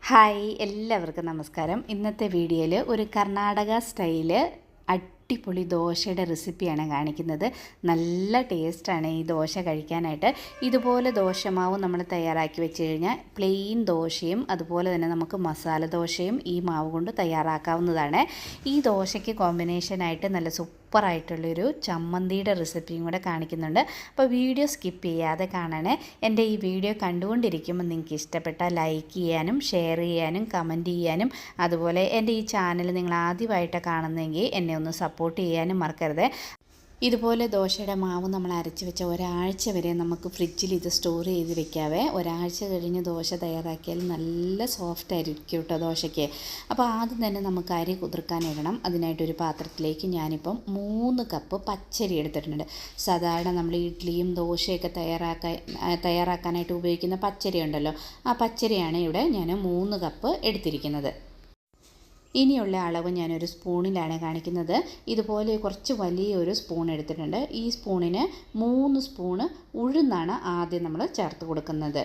Hi എല്ലാവർക്കും നമസ്കാരം. ഇന്നത്തെ വീഡിയോയിൽ ഒരു കർണാടക സ്റ്റൈല് അടിപൊളി ദോശയുടെ റെസിപ്പിയാണ് കാണിക്കുന്നത്. നല്ല ടേസ്റ്റാണ് ഈ ദോശ കഴിക്കാനായിട്ട്. ഇതുപോലെ ദോശമാവ് നമ്മൾ തയ്യാറാക്കി വെച്ച് കഴിഞ്ഞാൽ പ്ലെയിൻ ദോശയും അതുപോലെ തന്നെ നമുക്ക് മസാല ദോശയും ഈ മാവ് കൊണ്ട് തയ്യാറാക്കാവുന്നതാണ്. ഈ ദോശയ്ക്ക് കോമ്പിനേഷനായിട്ട് നല്ല സൂപ്പറായിട്ടുള്ളൊരു ചമ്മന്തിയുടെ റെസിപ്പിയും കൂടെ കാണിക്കുന്നുണ്ട്. അപ്പോൾ വീഡിയോ സ്കിപ്പ് ചെയ്യാതെ കാണണേ. എൻ്റെ ഈ വീഡിയോ കണ്ടുകൊണ്ടിരിക്കുമ്പോൾ നിങ്ങൾക്ക് ഇഷ്ടപ്പെട്ടാൽ ലൈക്ക് ചെയ്യാനും ഷെയർ ചെയ്യാനും കമൻറ്റ് ചെയ്യാനും അതുപോലെ എൻ്റെ ഈ ചാനൽ നിങ്ങൾ ആദ്യമായിട്ട് കാണുന്നെങ്കിൽ എന്നെ ഒന്ന് സപ്പോർട്ട് ചെയ്യാനും മറക്കരുത്. ഇതുപോലെ ദോശയുടെ മാവ് നമ്മൾ അരച്ച് വെച്ച ഒരാഴ്ച വരെ നമുക്ക് ഫ്രിഡ്ജിൽ ഇത് സ്റ്റോർ ചെയ്ത് വെക്കാവേ. ഒരാഴ്ച കഴിഞ്ഞ് ദോശ തയ്യാറാക്കിയാൽ നല്ല സോഫ്റ്റ് ആയിരിക്കും കേട്ടോ ദോശയ്ക്ക്. അപ്പോൾ ആദ്യം തന്നെ നമുക്ക് അരി കുതിർക്കാനിടണം. അതിനായിട്ടൊരു പാത്രത്തിലേക്ക് ഞാനിപ്പം 3 കപ്പ് പച്ചരി എടുത്തിട്ടുണ്ട്. സാധാരണ നമ്മൾ ഇഡ്ഡലിയും ദോശയൊക്കെ തയ്യാറാക്കാനായിട്ട് ഉപയോഗിക്കുന്ന പച്ചരി ഉണ്ടല്ലോ, ആ പച്ചരിയാണ് ഇവിടെ ഞാൻ 3 കപ്പ് എടുത്തിരിക്കുന്നത്. ഇനിയുള്ള അളവ് ഞാനൊരു സ്പൂണിലാണ് കാണിക്കുന്നത്. ഇതുപോലെ കുറച്ച് വലിയൊരു സ്പൂൺ എടുത്തിട്ടുണ്ട്. ഈ സ്പൂണിന് 3 സ്പൂണ് ഉഴുന്നാണ് ആദ്യം നമ്മൾ ചേർത്ത് കൊടുക്കുന്നത്.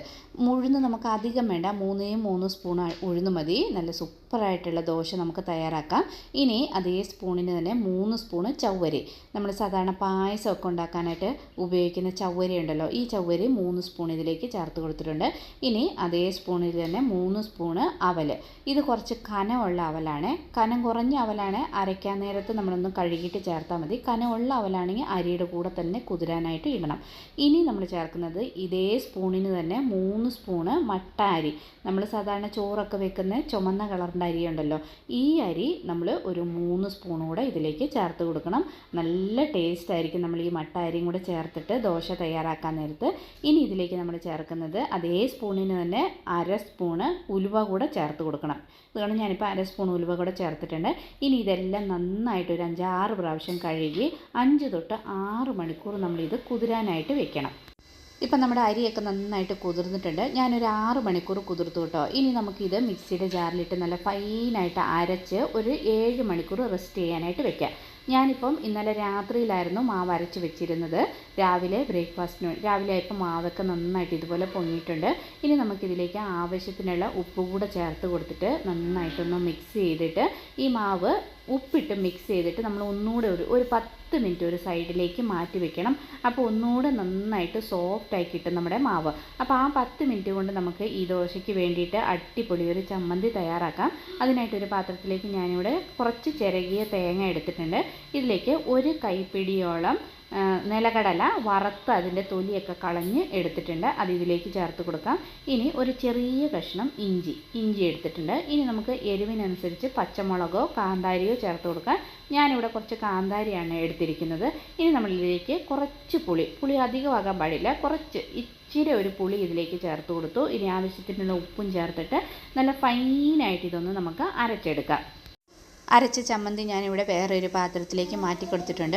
ഉഴുന്ന് നമുക്ക് അധികം വേണ്ട, 3 സ്പൂൺ ഉഴുന്ന് മതി. നല്ല സൂപ്പറായിട്ടുള്ള ദോശ നമുക്ക് തയ്യാറാക്കാം. ഇനി അതേ സ്പൂണിന് തന്നെ 3 സ്പൂണ് ചവ്വരി, നമ്മൾ സാധാരണ പായസമൊക്കെ ഉണ്ടാക്കാനായിട്ട് ഉപയോഗിക്കുന്ന ചവ്വരി ഉണ്ടല്ലോ, ഈ ചവ്വരി 3 സ്പൂൺ ഇതിലേക്ക് ചേർത്ത് കൊടുത്തിട്ടുണ്ട്. ഇനി അതേ സ്പൂണിൽ തന്നെ 3 സ്പൂണ് അവൽ. ഇത് കുറച്ച് കനമുള്ള അവലാണ്. കനം കുറഞ്ഞ അവലാണ് അരയ്ക്കാൻ നേരത്ത് നമ്മളൊന്ന് കഴുകിയിട്ട് ചേർത്താൽ മതി. കനമുള്ള അവലാണെങ്കിൽ അരിയുടെ കൂടെ തന്നെ കുതിരാനായിട്ട് ഇടണം. ഇനി നമ്മൾ ചേർക്കുന്നത് ഇതേ സ്പൂണിന് തന്നെ 3 സ്പൂണ് മട്ട അരി. നമ്മൾ സാധാരണ ചോറൊക്കെ വെക്കുന്ന ചുമന്ന കളറിൻ്റെ അരി ഉണ്ടല്ലോ, ഈ അരി നമ്മൾ ഒരു 3 സ്പൂൺ കൂടെ ഇതിലേക്ക് ചേർത്ത് കൊടുക്കണം. നല്ല ടേസ്റ്റ് ആയിരിക്കും നമ്മൾ ഈ മട്ട അരിയും കൂടെ ചേർത്തിട്ട് ദോശ തയ്യാറാക്കാൻ നേരത്ത്. ഇനി ഇതിലേക്ക് നമ്മൾ ചേർക്കുന്നത് അതേ സ്പൂണിന് തന്നെ 1/2 സ്പൂണ് ഉലുവ കൂടെ ചേർത്ത് കൊടുക്കണം. അതുകൊണ്ട് ഞാനിപ്പോൾ 1/2 സ്പൂൺ ഉലുവ കൂടെ ചേർത്തിട്ടുണ്ട്. ഇനി ഇതെല്ലാം നന്നായിട്ട് ഒരു 5-6 പ്രാവശ്യം കഴുകി 5 തൊട്ട് 6 മണിക്കൂർ നമ്മളിത് കുതിരാനായിട്ട് വെക്കണം. ഇപ്പം നമ്മുടെ അരിയൊക്കെ നന്നായിട്ട് കുതിർന്നിട്ടുണ്ട്. ഞാനൊരു 6 മണിക്കൂർ കുതിർത്തു കേട്ടോ. ഇനി നമുക്കിത് മിക്സിയുടെ ജാറിലിട്ട് നല്ല ഫൈനായിട്ട് അരച്ച് ഒരു 7 മണിക്കൂർ റെസ്റ്റ് ചെയ്യാനായിട്ട് വെക്കാം. ഞാനിപ്പം ഇന്നലെ രാത്രിയിലായിരുന്നു മാവ് അരച്ച് വെച്ചിരുന്നത്. രാവിലെ ബ്രേക്ക്ഫാസ്റ്റിന് രാവിലെ ആയപ്പോൾ മാവൊക്കെ നന്നായിട്ട് ഇതുപോലെ പൊങ്ങിയിട്ടുണ്ട്. ഇനി നമുക്കിതിലേക്ക് ആവശ്യത്തിനുള്ള ഉപ്പ് കൂടെ ചേർത്ത് കൊടുത്തിട്ട് നന്നായിട്ടൊന്ന് മിക്സ് ചെയ്തിട്ട് ഈ മാവ് ഉപ്പിട്ട് മിക്സ് ചെയ്തിട്ട് നമ്മൾ ഒന്നുകൂടെ ഒരു 10 മിനിറ്റ് ഒരു സൈഡിലേക്ക് മാറ്റി വെക്കണം. അപ്പോൾ ഒന്നുകൂടെ നന്നായിട്ട് സോഫ്റ്റായി കിട്ടും നമ്മുടെ മാവ്. അപ്പോൾ ആ 10 മിനിറ്റ് കൊണ്ട് നമുക്ക് ഈ ദോശയ്ക്ക് വേണ്ടിയിട്ട് അടിപൊളി ഒരു ചമ്മന്തി തയ്യാറാക്കാം. അതിനായിട്ടൊരു പാത്രത്തിലേക്ക് ഞാനിവിടെ കുറച്ച് ചിരകിയ തേങ്ങ എടുത്തിട്ടുണ്ട്. ഇതിലേക്ക് ഒരു കൈപ്പിടിയോളം നിലക്കടല വറുത്ത് അതിൻ്റെ തൊലിയൊക്കെ കളഞ്ഞ് എടുത്തിട്ടുണ്ട്. അത് ഇതിലേക്ക് ചേർത്ത് കൊടുക്കാം. ഇനി ഒരു ചെറിയ കഷ്ണം ഇഞ്ചി എടുത്തിട്ടുണ്ട്. ഇനി നമുക്ക് എരിവിനനുസരിച്ച് പച്ചമുളകോ കാന്താരിയോ ചേർത്ത് കൊടുക്കാം. ഞാനിവിടെ കുറച്ച് കാന്താരിയാണ് എടുത്തിരിക്കുന്നത്. ഇനി നമ്മളിതിലേക്ക് കുറച്ച് പുളി അധികമാകാൻ പാടില്ല, കുറച്ച് ഇച്ചിരി ഒരു പുളി ഇതിലേക്ക് ചേർത്ത് കൊടുത്തു. ഇനി ആവശ്യത്തിനുള്ള ഉപ്പും ചേർത്തിട്ട് നല്ല ഫൈനായിട്ട് ഇതൊന്ന് നമുക്ക് അരച്ചെടുക്കാം. അരച്ച ചമ്മന്തി ഞാനിവിടെ വേറൊരു പാത്രത്തിലേക്ക് മാറ്റി കൊടുത്തിട്ടുണ്ട്.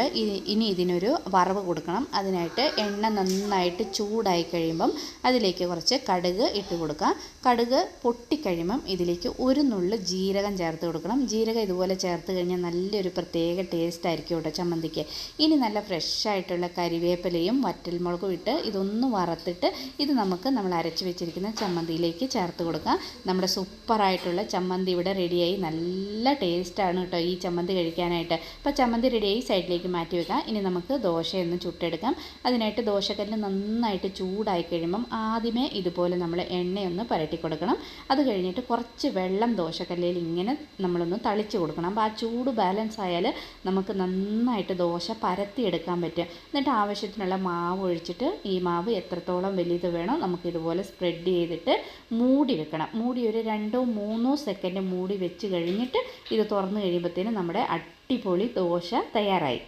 ഇനി ഇതിനൊരു വറവ് കൊടുക്കണം. അതിനായിട്ട് എണ്ണ നന്നായിട്ട് ചൂടായി കഴിയുമ്പം അതിലേക്ക് കുറച്ച് കടുക് ഇട്ട് കൊടുക്കാം. കടുക് പൊട്ടിക്കഴിയുമ്പം ഇതിലേക്ക് ഒരു നുള്ള് ജീരകം ചേർത്ത് കൊടുക്കണം. ജീരകം ഇതുപോലെ ചേർത്ത് കഴിഞ്ഞാൽ നല്ലൊരു പ്രത്യേക ടേസ്റ്റ് ആയിരിക്കും കേട്ടോ ചമ്മന്തിക്ക്. ഇനി നല്ല ഫ്രഷായിട്ടുള്ള കരിവേപ്പിലയും വറ്റൽമുളകും ഇട്ട് ഇതൊന്ന് വറുത്തിട്ട് ഇത് നമ്മൾ അരച്ച് വെച്ചിരിക്കുന്ന ചമ്മന്തിയിലേക്ക് ചേർത്ത് കൊടുക്കാം. നമ്മുടെ സൂപ്പറായിട്ടുള്ള ചമ്മന്തി ഇവിടെ റെഡിയായി. നല്ല ടേസ്റ്റ് ആണ് കേട്ടോ ഈ ചമ്മന്തി കഴിക്കാനായിട്ട്. അപ്പോൾ ചമ്മന്തി റെഡിയായി സൈഡിലേക്ക് മാറ്റി വെക്കാം. ഇനി നമുക്ക് ദോശയൊന്ന് ചുട്ടെടുക്കാം. അതിനായിട്ട് ദോശക്കല്ല് നന്നായിട്ട് ചൂടായി കഴിയുമ്പം ആദ്യമേ ഇതുപോലെ നമ്മൾ എണ്ണയൊന്ന് പുരട്ടി കൊടുക്കണം. അത് കഴിഞ്ഞിട്ട് കുറച്ച് വെള്ളം ദോശക്കല്ലിൽ ഇങ്ങനെ നമ്മളൊന്ന് തളിച്ച് കൊടുക്കണം. അപ്പോൾ ആ ചൂട് ബാലൻസ് ആയാൽ നമുക്ക് നന്നായിട്ട് ദോശ പരത്തിയെടുക്കാൻ പറ്റും. എന്നിട്ട് ആവശ്യത്തിനുള്ള മാവ് ഒഴിച്ചിട്ട് ഈ മാവ് എത്രത്തോളം വലിയത് വേണോ നമുക്കിതുപോലെ സ്പ്രെഡ് ചെയ്തിട്ട് മൂടി വെക്കണം. മൂടി ഒരു 2-3 സെക്കൻഡ് മൂടി വെച്ച് കഴിഞ്ഞിട്ട് ഇത് തുറന്ന് കഴിയുമ്പോഴത്തേനും നമ്മുടെ അടിപൊളി ദോശ തയ്യാറായി.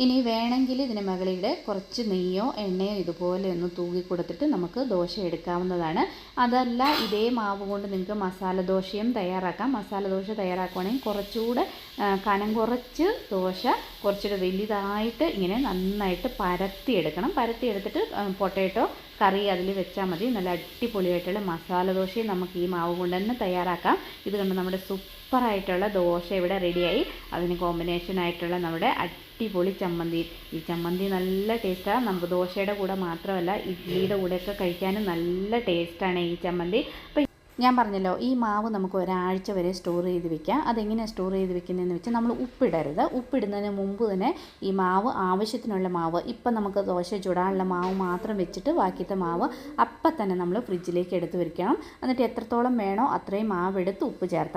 ഇനി വേണമെങ്കിൽ ഇതിന് മുകളിൽ കുറച്ച് നെയ്യോ എണ്ണയോ ഇതുപോലെ ഒന്ന് തൂക്കി കൊടുത്തിട്ട് നമുക്ക് ദോശ എടുക്കാവുന്നതാണ്. അതല്ല ഇതേ മാവ് കൊണ്ട് നിങ്ങൾക്ക് മസാല ദോശയും തയ്യാറാക്കാം. മസാല ദോശ തയ്യാറാക്കുകയാണെങ്കിൽ കുറച്ചുകൂടെ കനം കുറച്ച് ദോശ കുറച്ചുകൂടെ വലുതായിട്ട് ഇങ്ങനെ നന്നായിട്ട് പരത്തിയെടുക്കണം. പരത്തിയെടുത്തിട്ട് പൊട്ടാറ്റോ കറി അതിൽ വെച്ചാൽ മതി. നല്ല അടിപൊളിയായിട്ടുള്ള മസാല ദോശയും നമുക്ക് ഈ മാവ് കൊണ്ട് തന്നെ തയ്യാറാക്കാം. ഇത് കണ്ട് നമ്മുടെ സൂപ്പറായിട്ടുള്ള ദോശ ഇവിടെ റെഡിയായി. അതിന് കോമ്പിനേഷനായിട്ടുള്ള നമ്മുടെ അടിപൊളി ചമ്മന്തി. ഈ ചമ്മന്തി നല്ല ടേസ്റ്റാണ്. നമുക്ക് ദോശയുടെ കൂടെ മാത്രമല്ല ഇഡ്ഡലിയുടെ കൂടെയൊക്കെ കഴിക്കാനും നല്ല ടേസ്റ്റാണ് ഈ ചമ്മന്തി. അപ്പോൾ ഞാൻ പറഞ്ഞല്ലോ ഈ മാവ് നമുക്ക് ഒരാഴ്ച വരെ സ്റ്റോർ ചെയ്ത് വെക്കാം. അതെങ്ങനെയാണ് സ്റ്റോർ ചെയ്ത് വെക്കുന്നതെന്ന് വെച്ചാൽ നമ്മൾ ഉപ്പിടരുത്. ഉപ്പിടുന്നതിന് മുമ്പ് തന്നെ ഈ മാവ് ആവശ്യത്തിനുള്ള മാവ്, ഇപ്പം നമുക്ക് ദോശ ചുടാനുള്ള മാവ് മാത്രം വെച്ചിട്ട് ബാക്കിയത്തെ മാവ് അപ്പം തന്നെ നമ്മൾ ഫ്രിഡ്ജിലേക്ക് എടുത്ത് വെക്കണം. എന്നിട്ട് എത്രത്തോളം വേണോ അത്രയും മാവ് എടുത്ത് ഉപ്പ് ചേർത്താൽ